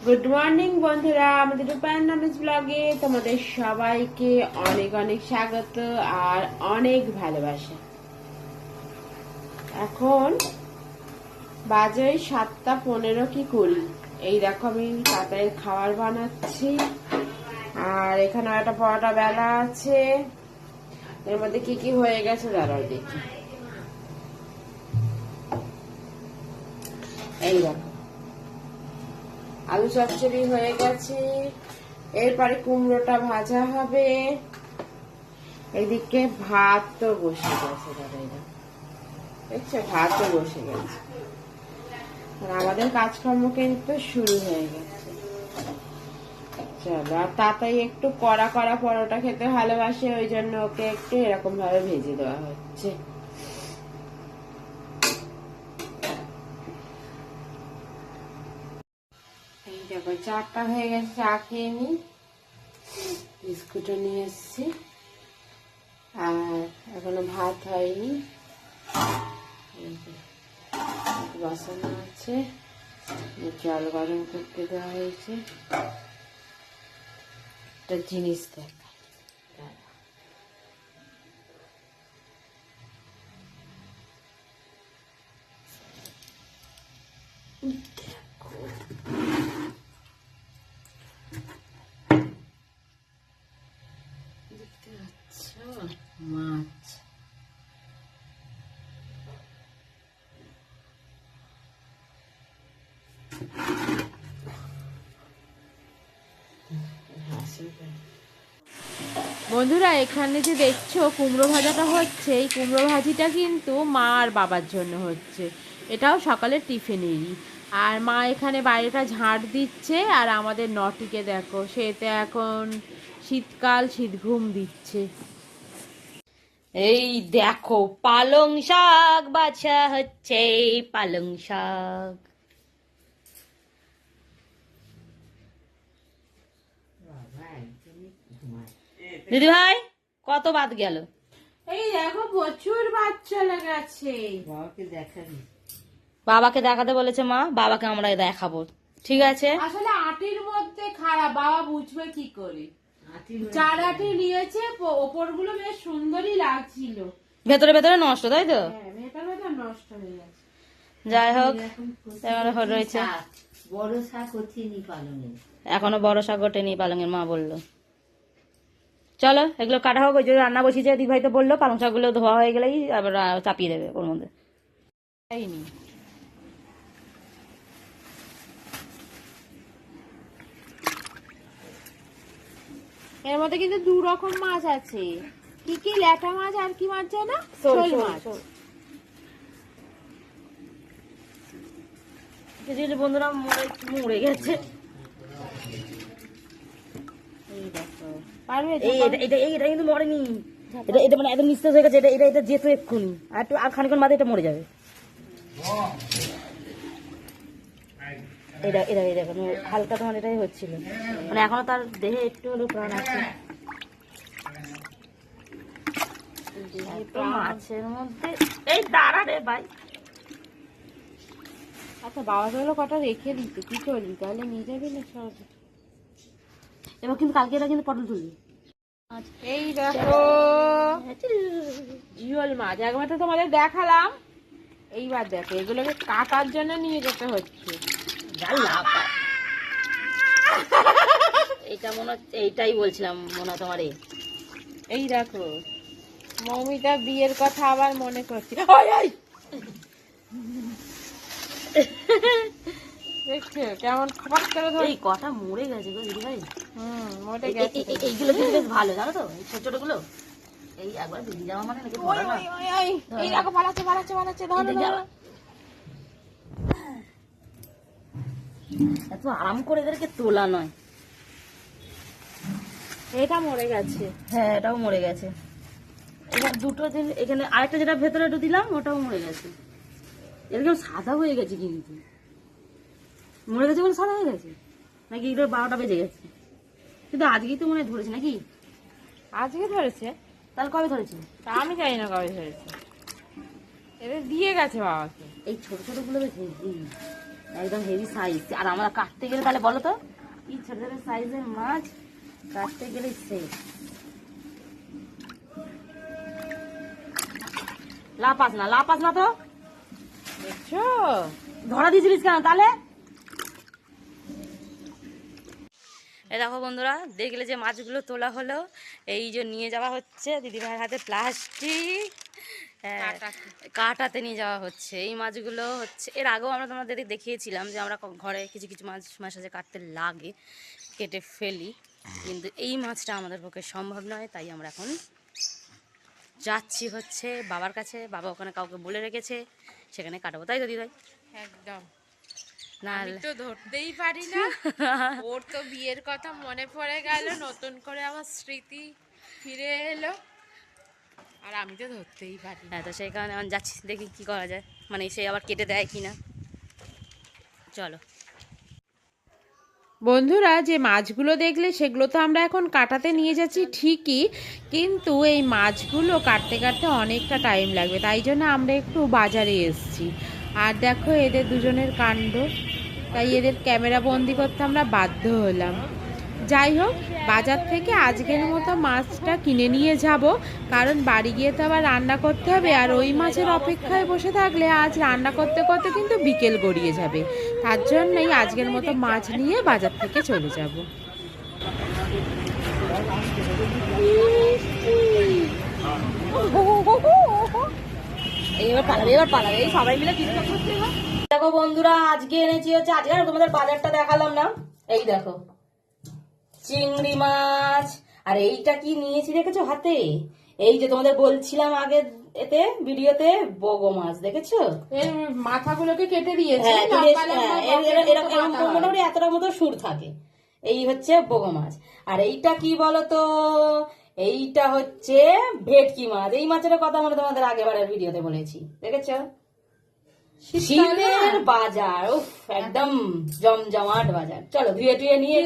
Good morning বন্ধুরা, আমাদের রূপায়ণ নামেজ ব্লগে তোমাদের সবাইকে অনেক অনেক স্বাগত আর অনেক ভালোবাসা। এখন বাজে 7:15 কি করি, এই দেখো আমি তাড়াতাড়ি খাবার বানাচ্ছি। আর এখানে একটা পরোটা বেলা আছে, এর মধ্যে কি কি হয়ে গেছে দাঁড়াও দেখি। এই দেখো আলু চচ্চড়ি হয়ে গেছে, এরপরে কুমড়োটা ভাজা হবে, এদিকে ভাত তো বসে গেছে, দেখছো ভাত তো বসে গেছে। আর আমাদের কাজকর্ম কিন্তু শুরু হয়ে গেছে। চলো, আর তাতাই একটু কড়া কড়া পরোটা খেতে ভালোবাসে, ওই জন্য ওকে একটু এরকম ভাবে ভেজে দেওয়া হচ্ছে। দেখো চাটা হয়ে গেছে, চা খেয়ে নি, বিস্কুটও নিয়ে এসছি। আর এখনো ভাত হয়নি, বাসন আছে, জল গরম করতে দেওয়া হয়েছে। একটা জিনিস দেখ, মাছ। বন্ধুরা, এখানে যে দেখছো কুমড়ো ভাজাটা হচ্ছে, এই কুমড়ো ভাজিটা কিন্তু মা আর বাবার জন্য হচ্ছে। এটাও সকালের টিফিনেরই। আর মা এখানে বাইরেটা ঝাঁট দিচ্ছে, আর আমাদের নটিকে দেখো, সেটা এখন শীতকাল, শীত ঘুম দিচ্ছে। এই দেখো পালং শাক বাছা হচ্ছে, পালং শাক। দিদি ভাই কত বাদ গেল? এই দেখো প্রচুর ভাত চলে গেছে। বাবাকে দেখাতে বলেছে মা, বাবাকে আমরা দেখাবো। ঠিক আছে, আসলে আটির মধ্যে খারাপ, বাবা বুঝবে কি করে? চার আটি নিয়েছে, ওপরগুলো বেশ সুন্দরই লাগছিল, ভেতরে ভেতরে নষ্ট, তাই তো? ভেতরে ভেতরে নষ্ট হয়ে গেছে। যাই হোক, রয়েছে বড় শাক হচ্ছেনি পালঙের, এখনো বড় শাক ওঠেনি পালঙের, মা বললো। চলো এগুলো কাটা হোক, ওই যে রান্না বসিয়েছে দিদি ভাই তো বললো পালং শাকগুলো ধোয়া হয়ে গেলেই আবার চাপিয়ে দেবে ওর মধ্যে। এর মধ্যে কিন্তু 2 রকম মাছ আছে, কি কি ল্যাটা মাছ আর কি মাছ জানো? শোল মাছ। বন্ধুরা মরে গেছে। এটা কিন্তু মরেনি, এটা মানে একদম নিঃশ্বাস হয়ে গেছে। এটা যেত এক্ষুনি, আর খানিক্ষণ বাদে এটা মরে যাবে। এটা এটা দেখো হালকা তোমার এটাই হচ্ছিল, মানে এখনো তার দেহে একটু হলেও প্রাণ আছে। মাছের মধ্যে এই দাঁড়া রে ভাই। আচ্ছা, বাবা বললো কটা রেখে দিতে, কি করবি তাহলে? নিয়ে যাবি না সহজে? এবার কিন্তু কালকে এটা কিন্তু পটল তুলবি। এই দেখো জিওল মাছ, একবার তো তোমাদের দেখালাম, এইবার দেখো এগুলোকে কাটার জন্য নিয়ে যেতে হচ্ছে। এইটা মনে হচ্ছে, এইটাই বলছিলাম মনে হয় তোমার। এই দেখো মৌমিতা বিয়ের কথা আবার মনে করছে। দেখছে কেমন খপাস করে ধরে। এই কটা মরে গেছে গো দিদি ভাই। মোটে গেছে। এইগুলো কিন্তু বেশ ভালো জানো তো, এই ছোট ছোট গুলো। এই একবার দিদি যাওয়া মানে নাকি ওই ধরা না। ওই ওই ওই এই দেখো পালাচ্ছে পালাচ্ছে পালাচ্ছে, ধরো দিদি ধরো। যাওয়া। এত আরাম করে এদেরকে তোলা নয়। এটা মরে গেছে। হ্যাঁ এটাও মরে গেছে। এবার দুটো এখানে আরেকটা যেটা ভেতরে একটু দিলাম ওটাও মরে গেছে। এরকম সাদা হয়ে গেছে কিন্তু। মরে গেছে বলে সাদা হয়ে গেছে নাকি এগুলো 12টা বেজে গেছে? কিন্তু আজকেই তো মনে হয় ধরেছে নাকি? আজকে ধরেছে? তাহলে কবে ধরেছে? তা আমি জানি না কবে ধরেছে। এদের দিয়ে গেছে বাবাকে। এই ছোট ছোট গুলো বেশ হেভি, একদম হেভি সাইজ। আর আমরা কাটতে গেলে তাহলে বলো তো, এই ছোট ছোট সাইজের মাছ কাটতে গেলে সেফ। লাপাস না তো। দেখছো? ধরা দিয়েছিলিস কেন তাহলে? এই দেখো বন্ধুরা, দেখলে যে মাছগুলো তোলা হলো, এই যে নিয়ে যাওয়া হচ্ছে দিদিভাইয়ের হাতে প্লাস্টিক কাটাতে নিয়ে যাওয়া হচ্ছে। এই মাছগুলো হচ্ছে এর আগেও আমরা তোমাদের দেখিয়েছিলাম যে আমরা ঘরে কিছু কিছু মাছ মাঝে কাটতে লাগে, কেটে ফেলি, কিন্তু এই মাছটা আমাদের পক্ষে সম্ভব নয়। তাই আমরা এখন যাচ্ছি হচ্ছে বাবার কাছে। বাবা ওখানে কাউকে বলে রেখেছে, সেখানে কাটাবো, তাই তো দিদিভাই? একদম। না আমি তো ধরতেই পারি না। ওর তো বিয়ের কথা মনে পড়ে গেল, নতুন করে আমার স্মৃতি ফিরে এলো, আর আমি তো ধরতেই পারি না। হ্যাঁ, তো সেই কারণে আমি যাচ্ছি, দেখি কি করা যায়, মানে সে আবার কেটে দেয় কিনা। চলো বন্ধুরা, যে মাছগুলো দেখলে সেগুলো তো আমরা এখন কাটাতে নিয়ে যাচ্ছি ঠিকই, কিন্তু এই মাছগুলো কাটতে কাটতে অনেকটা টাইম লাগবে, তাই জন্য আমরা একটু বাজারে এসেছি। আর দেখো এদের দুজনের কাণ্ড, তাই এদের ক্যামেরা বন্দি করতে আমরা বাধ্য হলাম। যাই হোক, বাজার থেকে আজকের মতো মাছটা কিনে নিয়ে যাব, কারণ বাড়ি গিয়ে তো আবার রান্না করতে হবে, আর ওই মাছের অপেক্ষায় বসে থাকলে আজ রান্না করতে করতে কিন্তু বিকেল গড়িয়ে যাবে। তার জন্যই আজকের মতো মাছ নিয়ে বাজার থেকে চলে যাব। এবার পালাবে এই সবাই মিলে। দেখো বন্ধুরা, আজকে এনেছি হচ্ছে, আজকে আর তোমাদের বাজারটা দেখালাম না, এই দেখো চিংড়ি মাছ। আর এইটা কি নিয়েছি দেখেছো হাতে? এই যে তোমাদের বলছিলাম আগে এতে ভিডিওতে, বগো মাছ দেখেছো? এর মাথাগুলোকে কেটে দিয়েছে, এরকম মোটামুটি এতটা মতো সুর থাকে। এই হচ্ছে বগো মাছ। আর এইটা কি বলতো, এইটা হচ্ছে ভেটকি মাছ। এই মাছের কথা আমরা তোমাদের আগেবারের ভিডিওতে বলেছি, দেখেছো? শীতের বাজার, উফ একদম জমজমাট বাজার। চলো ধুয়ে টুয়ে নিয়ে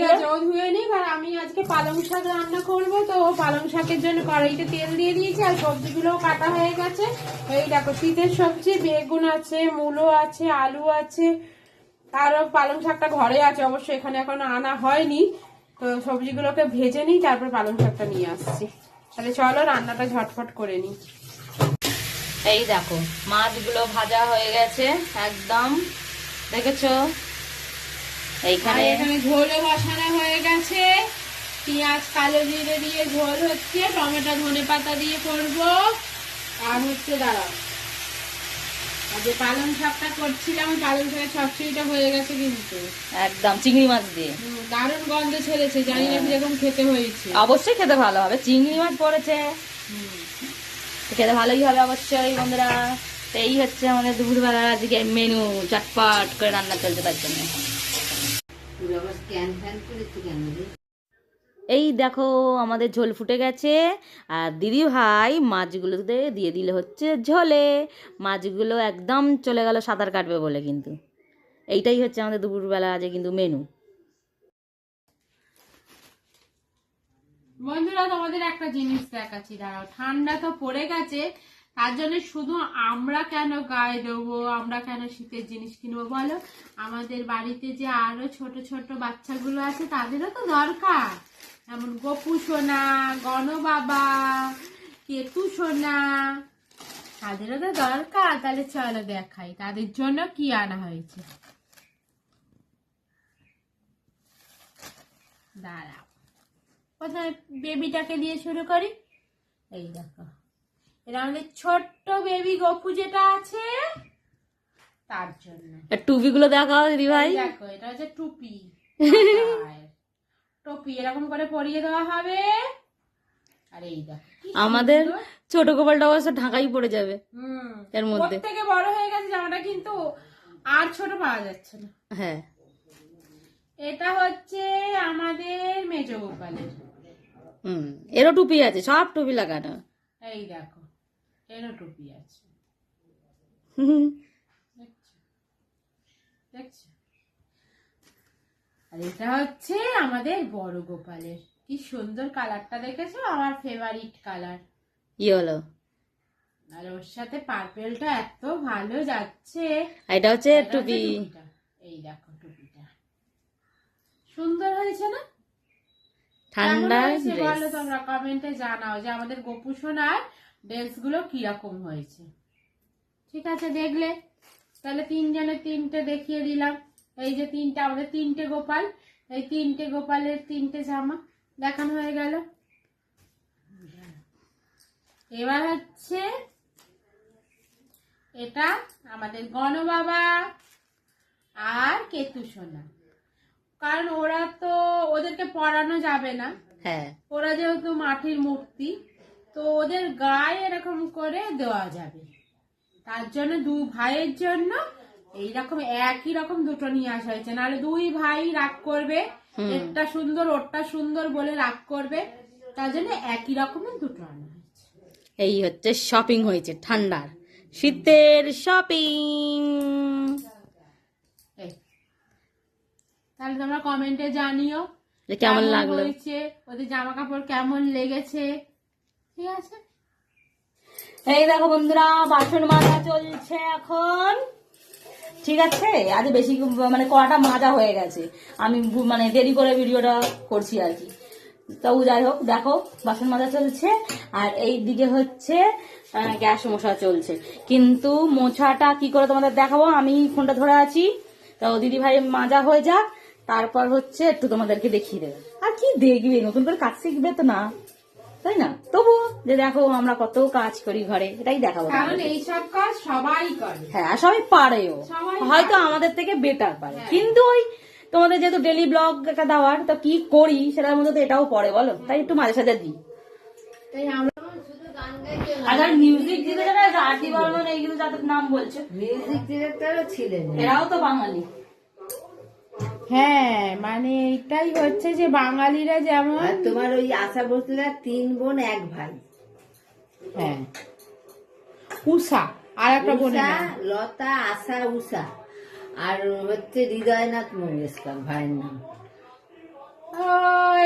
ধুয়ে নিই। আর আমি আজকে পালং শাক রান্না করবো, তো পালং শাকের জন্য কড়াইতে তেল দিয়ে দিয়েছি, আর সবজিগুলো কাটা হয়ে গেছে। এই দেখো শীতের সবজি, বেগুন আছে, মূলো আছে, আলু আছে, আরো পালং শাকটা ঘরে আছে অবশ্য, এখানে এখনো আনা হয়নি। তো সবজিগুলোকে ভেজে নিই, তারপর পালং শাকটা নিয়ে আসছি। তাহলে চলো রান্নাটা ঝটফট করে নিই। এই দেখো মাছগুলো ভাজা হয়ে গেছে একদম, দেখেছো? এইখানে এখানে ঝোলও বসানো হয়ে গেছে, পেঁয়াজ কালো জিরে দিয়ে ঝোল হচ্ছে, টমেটো ধনে পাতা দিয়ে করবো। আর হচ্ছে দাঁড়াও, আর যে পালং শাকটা করছিলাম, পালং শাকের সবজিটা হয়ে গেছে, কিন্তু একদম চিংড়ি মাছ দিয়ে দারুণ গন্ধ ছেড়েছে, জানি না কিরকম খেতে হয়েছে। অবশ্যই খেতে ভালো হবে, চিংড়ি মাছ পড়েছে, খেতে ভালোই হবে অবশ্যই বন্ধুরা। তো এই হচ্ছে আমাদের দুপুরবেলার আজকে মেনু, চটপট করে রান্না চলছে তার জন্য। এই দেখো আমাদের ঝোল ফুটে গেছে, আর দিদি ভাই মাছগুলোতে দিয়ে দিলে হচ্ছে ঝোলে। মাছগুলো একদম চলে গেল সাঁতার কাটবে বলে, কিন্তু এইটাই হচ্ছে আমাদের দুপুরবেলা আজকে কিন্তু মেনু। বন্ধুরা, তোমাদের একটা জিনিস দেখাচ্ছি, দাঁড়াও। ঠান্ডা তো পড়ে গেছে, তার জন্য শুধু আমরা কেন গায়ে দেবো, আমরা কেন শীতের জিনিস কিনবো বলো? আমাদের বাড়িতে যে আরো ছোট ছোট বাচ্চাগুলো আছে, তাদেরও তো দরকার। যেমন গপু সোনা, গণ বাবা, কেতু সোনা, তাদেরও তো দরকার। তাহলে চলো দেখাই তাদের জন্য কি আনা হয়েছে। দাঁড়াও, প্রথমে বেবিটাকে দিয়ে শুরু করি। এই দেখো, এটা আমাদের ছোট্ট বেবি গপু যেটা আছে, তার জন্য। টুপিগুলো দেখাও দিদি ভাই। এই দেখো এটা হচ্ছে টুপি, মাথায় টুপি এরকম করে পরিয়ে দেওয়া হবে। আর এই দেখো কি আমাদের সুন্দর। ছোট গোপালটা অবশ্য ঢাকাই পড়ে যাবে এর মধ্যে। থেকে বড় হয়ে গেছে জামাটা, কিন্তু আর ছোট পাওয়া যাচ্ছে না। হ্যাঁ, এটা হচ্ছে আমাদের মেজ গোপালের। এরও টুপি আছে, সব টুপি লাগানো। এই দেখো এরও টুপি আছে, দেখছো দেখছো। আর এটা হচ্ছে আমাদের বড় গোপালের। কি সুন্দর কালারটা দেখেছো, আমার ফেভারিট কালার। ইয়েলো। আর ওর সাথে পার্পেলটা এত ভালো যাচ্ছে। এটা হচ্ছে টুপি। টুপিটা। এই দেখো টুপিটা সুন্দর হয়েছে না? ঠান্ডা কেমন হয়েছে বলো তোমরা কমেন্টে জানাও যে আমাদের গোপু সোনার ড্রেস গুলো কিরকম হয়েছে। ঠিক আছে, দেখলে তাহলে তিনজনের তিনটে দেখিয়ে দিলাম। এই যে তিনটে, আমাদের তিনটে গোপাল, এই তিনটে গোপালের তিনটে জামা দেখানো হয়ে গেল। এবার হচ্ছে এটা আমাদের গণবাবা আর কেতু সোনা, কারণ ওরা তো ওদেরকে পরানো যাবে না। হ্যাঁ, ওরা যেহেতু মাটির মূর্তি, তো ওদের গায়ে এরকম করে দেওয়া যাবে। তার জন্য দুই ভাইয়ের জন্য এইরকম একই রকম দুটো নিয়ে আসা হয়েছে, নাহলে দুই ভাই রাগ করবে, একটা সুন্দর ওরটা সুন্দর বলে রাগ করবে। তার জন্য একই রকমের দুটো আনা হয়েছে। এই হচ্ছে শপিং হয়েছে ঠান্ডার, শীতের শপিং। তাহলে তোমরা কমেন্টে জানিও যে কেমন লাগলো, হয়েছে, ওদের জামা কাপড় কেমন লেগেছে। ঠিক আছে, এই দেখো বন্ধুরা বাসন মাজা চলছে এখন। ঠিক আছে, আজ বেশি মানে কড়াটা মাজা হয়ে গেছে, আমি মানে দেরি করে ভিডিওটা করছি আর কি। তাও যাই হোক, দেখো বাসন মাজা চলছে আর এই দিকে হচ্ছে গ্যাস মোছা চলছে। কিন্তু মোছাটা কি করে তোমাদের দেখাবো, আমি ফোনটা ধরে আছি, তো দিদি ভাই মাজা হয়ে যাক, তারপর হচ্ছে একটু তোমাদেরকে দেখিয়ে দেবে। আর কি দেখবে, নতুন করে কাজ শিখবে তো না, তাই না? তবু যে দেখো আমরা কত কাজ করি ঘরে, এটাই দেখাবো। কারণ এইসব কাজ সবাই করে। হ্যাঁ, আর সবাই পারেও, সবাই হয়তো আমাদের থেকে বেটার পারে, কিন্তু ওই তোমাদের যেহেতু ডেলি ব্লগ একটা দেওয়ার, তো কি করি সেটার মধ্যে তো এটাও পড়ে বলো, তাই একটু মাঝে সাঝে দিই। তাই আমরা শুধু গান গাইতে আর মিউজিক দিতে যাবে, আরতি বর্মন এইগুলো যাদের নাম বলছে, মিউজিক ডিরেক্টরও ছিলেন। এরাও তো বাঙালি। হ্যাঁ, মানে এটাই হচ্ছে যে বাঙালিরা যেমন, আর তোমার ওই আশা ভোসলের 3 বোন 1 ভাই। হ্যাঁ উষা আর একটা বোনের উষা, নাম। লতা, আশা, উষা, আর হচ্ছে হৃদয়নাথ মঙ্গেশকর ভাইয়ের নাম। ও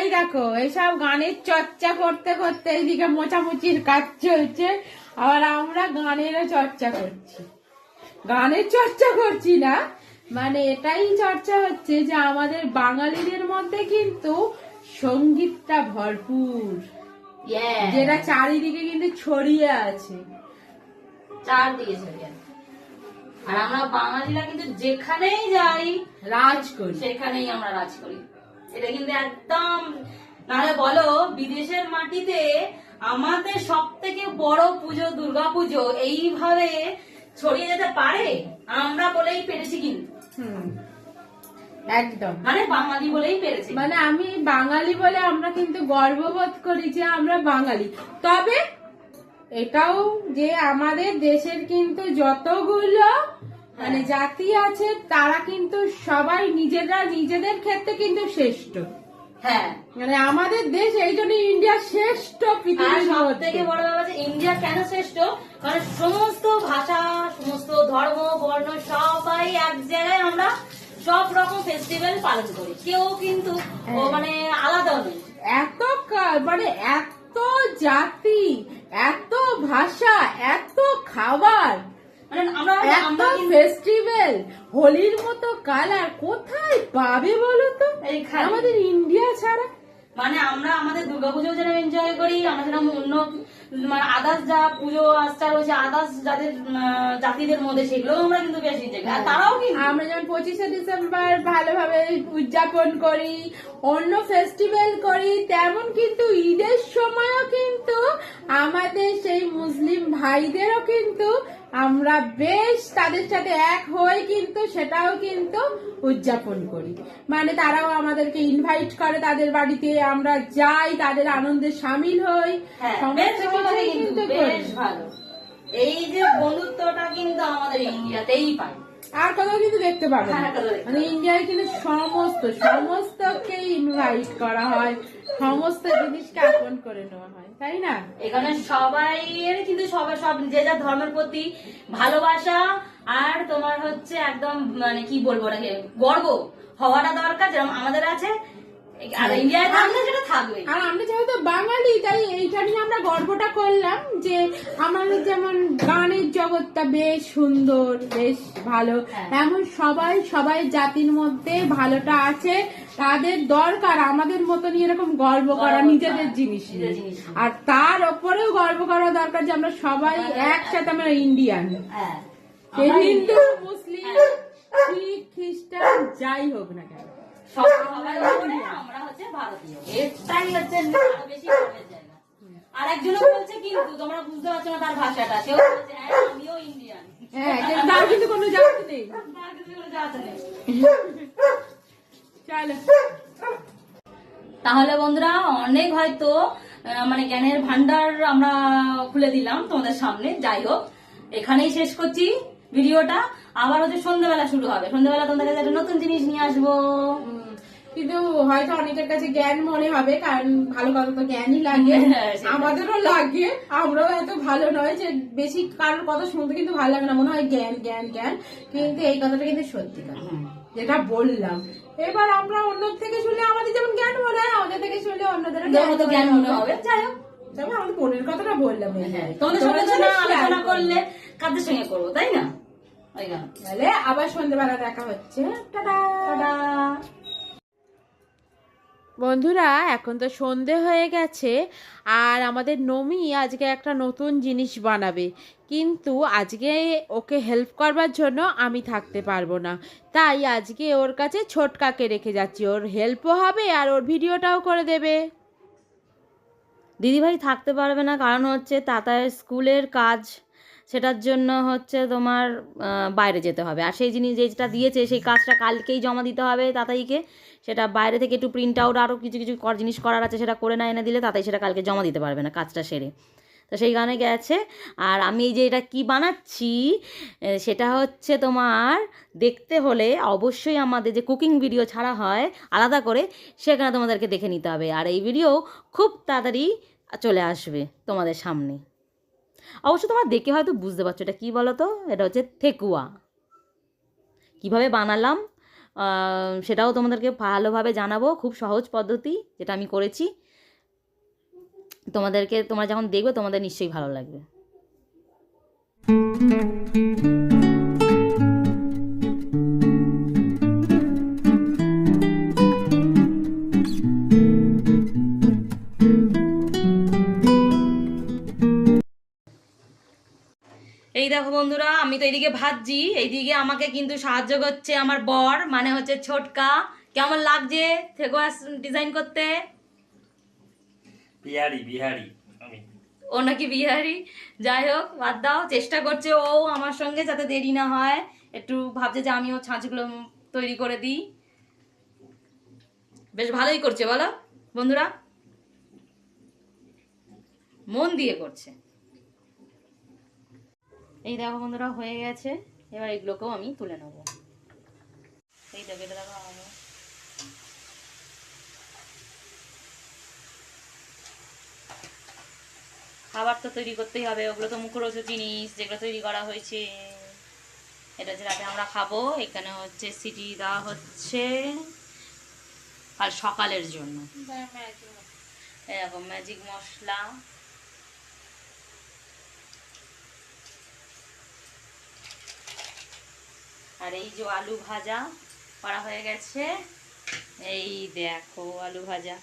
এই দেখো, এইসব গানের চর্চা করতে করতে এইদিকে মোছামুছির কাজ চলছে, আবার আমরা গানেরও চর্চা করছি। গানের চর্চা করছি না, মানে এটাই চর্চা হচ্ছে যে আমাদের বাঙালিদের মধ্যে কিন্তু সঙ্গীতটা ভরপুর, যেটা চারিদিকে কিন্তু ছড়িয়ে আছে, চারদিকে ছড়িয়ে আছে। আর আমরা বাঙালিরা কিন্তু যেখানেই যাই রাজ করি। সেখানেই আমরা রাজ করি, এটা কিন্তু একদম। নাহলে বলো, বিদেশের মাটিতে আমাদের সব থেকে বড় পুজো দুর্গা পুজো এইভাবে ছড়িয়ে যেতে পারে, আমরা বলেই পেরেছি কিন্তু। একদম, মানে বাঙালি বলেই পেরেছি, মানে আমি বাঙালি বলে আমরা কিন্তু গর্ববোধ করি যে আমরা বাঙালি। তবে এটাও যে আমাদের দেশের কিন্তু যতগুলো মানে জাতি আছে, তারা কিন্তু সবাই নিজেরা নিজেদের ক্ষেত্রে কিন্তু শ্রেষ্ঠ। হ্যাঁ, মানে আমাদের দেশ এই জন্য ইন্ডিয়া শ্রেষ্ঠ আর পৃথিবীর সব মধ্যে। থেকে বড় ব্যাপার যে ইন্ডিয়া কেন শ্রেষ্ঠ, কারণ সমস্ত ভাষা, সমস্ত ধর্ম বর্ণ সবাই এক জায়গায়, আমরা সব রকম ফেস্টিভ্যাল পালন করি, কেউ কিন্তু মানে আলাদা নেই। এত মানে এত জাতি, এত ভাষা, এত খাবার, মানে আমরা এত ফেস্টিভ্যাল, হোলির মতো কালার কোথায় পাবে বলো তো এইখানে। আমাদের ইন্ডিয়া ছাড়া। মানে আমরা আমাদের দুর্গাপুজো যেরকম এনজয় করি, আমরা যেরকম অন্য মানে আদার্স যা পুজো আচার হচ্ছে আদার্স যাদের জাতিদের মধ্যে সেগুলো আমরা কিন্তু বেশ এনজয় করি আর তারাও কিন্তু আমরা যেমন 25শে ডিসেম্বর ভালোভাবে উদযাপন করি, অন্য ফেস্টিভ্যাল করি, তেমন কিন্তু ঈদের সময়ও কিন্তু আমাদের সেই মুসলিম ভাইদেরও কিন্তু আমরা বেশ তাদের সাথে এক হয়ে কিন্তু সেটাও কিন্তু উদযাপন করি। মানে তারাও আমাদেরকে ইনভাইট করে তাদের বাড়িতে, আমরা যাই, তাদের আনন্দে সামিল হই, হ্যাঁ, সমস্ত বেশ ভালো কিছুই কিন্তু, কিন্তু করি। বেশ ভালো। এই যে বন্ধুত্বটা কিন্তু আমাদের ইন্ডিয়াতেই পাই, আর কোথাও কিন্তু দেখতে পাবে না। হ্যাঁ, কোথাও দেখতে মানে ইন্ডিয়ায় কিন্তু সমস্তকে ইনভাইট করা হয়, সমস্ত জিনিসকে আপন করে নেওয়া হয়, তাই না? এখানে সবাইয়ের কিন্তু সবাই সব যে যার ধর্মের প্রতি ভালোবাসা আর তোমার হচ্ছে একদম মানে কি বলবো ওটাকে গর্ব হওয়াটা দরকার, যেরকম আমাদের আছে আর ইন্ডিয়ায় থাকলে সেটা থাকবে। আর আমরা যেহেতু বাঙালি তাই এইটা নিয়ে আমরা গর্বটা করলাম যে আমাদের যেমন গানের জগৎটা বেশ সুন্দর, বেশ ভালো, এমন সবাই জাতির মধ্যে ভালোটা আছে, তাদের দরকার আমাদের মতন এরকম গর্ব করা নিজেদের জিনিস নিয়ে। আর তার ওপরেও গর্ব করা দরকার যে আমরা সবাই একসাথে, আমরা ইন্ডিয়ান, হ্যাঁ, সে হিন্দু মুসলিম শিখ খ্রিস্টান যাই হোক না কেন, সবাই বলে আমরা হচ্ছে ভারতীয়, এটাই হচ্ছে আরো বেশি গর্বের জায়গা। আর একজনও বলছে কিন্তু তোমরা বুঝতে পারছো না তার ভাষাটা, কেউ বলছে হ্যাঁ আমিও ইন্ডিয়ান, হ্যাঁ কিন্তু তার কিন্তু কোনো জাত নেই। তার কিছু কোনো জাত নেই। চলো তাহলে বন্ধুরা অনেক হয়তো মানে জ্ঞানের ভান্ডার আমরা খুলে দিলাম তোমাদের সামনে। যাই হোক, এখানেই শেষ করছি ভিডিওটা। আবার হচ্ছে সন্ধ্যেবেলা শুরু হবে, সন্ধ্যেবেলা তোমাদের কাছে একটা নতুন জিনিস নিয়ে আসবো। কিন্তু হয়তো অনেকের কাছে জ্ঞান মনে হবে, কারণ ভালো কথা তো জ্ঞানই লাগে, আমাদেরও লাগে, আমরাও এত ভালো নয় যে বেশি কারোর কথা শুনতে কিন্তু ভালো লাগে না, মনে হয় জ্ঞান জ্ঞান জ্ঞান, কিন্তু এই কথাটা কিন্তু সত্যি কথা যেটা বললাম। এবার আমরা অন্য থেকে শুনলে আমাদের যেমন জ্ঞান মনে হয়, আমাদের থেকে শুনলে অন্যদের জ্ঞান মনে হবে। যাই হোক, যেমন আমাদের বোনের কথাটা বললাম, তোমাদের সঙ্গে তো না আলোচনা করলে কাদের সঙ্গে করবো, তাই না? তাহলে আবার সন্ধ্যেবেলা দেখা হচ্ছে, টাটা। বন্ধুরা এখন তো সন্ধে হয়ে গেছে, আর আমাদের নমি আজকে একটা নতুন জিনিস বানাবে, কিন্তু আজকে ওকে হেল্প করবার জন্য আমি থাকতে পারবো না, তাই আজকে ওর কাছে ছোটকাকে রেখে যাচ্ছি, ওর হেল্পও হবে আর ওর ভিডিওটাও করে দেবে। দিদিভাই থাকতে পারবে না, কারণ হচ্ছে তাতায়ের স্কুলের কাজ, সেটার জন্য হচ্ছে তোমার বাইরে যেতে হবে। আর সেই জিনিস যেটা দিয়েছে সেই কাজটা কালকেই জমা দিতে হবে তাতাইকে, সেটা বাইরে থেকে একটু প্রিন্ট আউট আরও কিছু কিছু জিনিস করার আছে, সেটা করে না এনে দিলে তাতাই সেটা কালকে জমা দিতে পারবে না কাজটা সেরে। তো সেই গানে গেছে। আর আমি এই যে এটা কি বানাচ্ছি সেটা হচ্ছে তোমার দেখতে হলে অবশ্যই আমাদের যে কুকিং ভিডিও ছাড়া হয় আলাদা করে, সেখানে তোমাদেরকে দেখে নিতে হবে। আর এই ভিডিও খুব তাড়াতাড়ি চলে আসবে তোমাদের সামনে। অবশ্য তোমরা দেখে হয়তো বুঝতে পারছো এটা কী বলো তো, এটা হচ্ছে ঠেকুয়া। কীভাবে বানালাম সেটাও তোমাদেরকে ভালোভাবে জানাবো, খুব সহজ পদ্ধতি যেটা আমি করেছি। তোমরা যখন দেখবে তোমাদের নিশ্চয়ই ভালো লাগবে। এই দেখো বন্ধুরা, আমি তো এইদিকে ভাজছি, এইদিকে আমাকে কিন্তু সাহায্য করছে আমার বর, মানে হচ্ছে ছোটকা। কেমন লাগছে ঠেকুয়া ডিজাইন করতে? বিহারি বিহারি আমি, ও নাকি বিহারি। যাই হোক, বাদ দাও, চেষ্টা করছে ও আমার সঙ্গে যাতে দেরি না হয়, একটু ভাবছে যে আমিও ছাঁচগুলো তৈরি করে দিই। বেশ ভালোই করছে বলো বন্ধুরা, মন দিয়ে করছে। এই দেখো বন্ধুরা হয়ে গেছে, এবার এগুলোকেও আমি তুলে নেবো। এই দেখো, এটা দেখো আমার খাবার তো তৈরি করতেই হবে, ওগুলো তো মুখরোচক জিনিস যেগুলো তৈরি করা হয়েছে, এটা যে রাতে আমরা খাবো। এখানে হচ্ছে সিটি দেওয়া হচ্ছে কাল সকালের জন্য, এরকম ম্যাজিক মশলা। আর এই যে আলু ভাজা করা হয়ে গেছে, এই দেখো আলু ভাজা।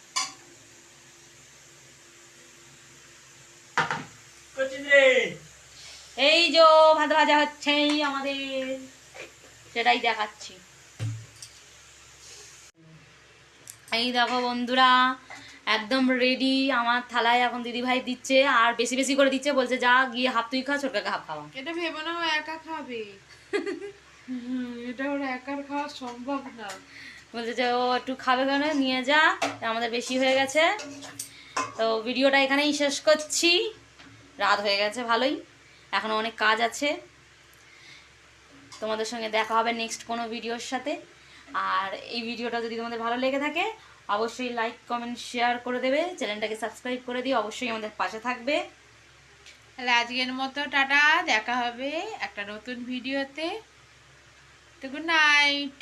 এই যে ভাত ভাজা হচ্ছে আমাদের, সেটাই দেখাচ্ছি। এই দেখো বন্ধুরা, একদম রেডি। আমার থালায় এখন দিদি ভাই দিচ্ছে, আর বেশি বেশি করে দিচ্ছে, বলছে যা গিয়ে হাফ তুই খা, ছোট কাকা হাফ খাওয়া। এটা ভেবে না ও একা খাবে, এটা ওর একার খাওয়া সম্ভব না। বলছে যে ও একটু খাবে, কেন নিয়ে যা, আমাদের বেশি হয়ে গেছে। তো ভিডিওটা এখানেই শেষ করছি, রাত হয়ে গেছে ভালোই, এখনো অনেক কাজ আছে। তোমাদের সঙ্গে দেখা হবে নেক্সট কোনো ভিডিওর সাথে। আর এই ভিডিওটা যদি তোমাদের ভালো লেগে থাকে অবশ্যই লাইক কমেন্ট শেয়ার করে দেবে, চ্যানেলটাকে সাবস্ক্রাইব করে দিয়ে অবশ্যই আমাদের পাশে থাকবে। তাহলে আজকের মতো টাটা, দেখা হবে একটা নতুন ভিডিওতে। তো গুড নাইট।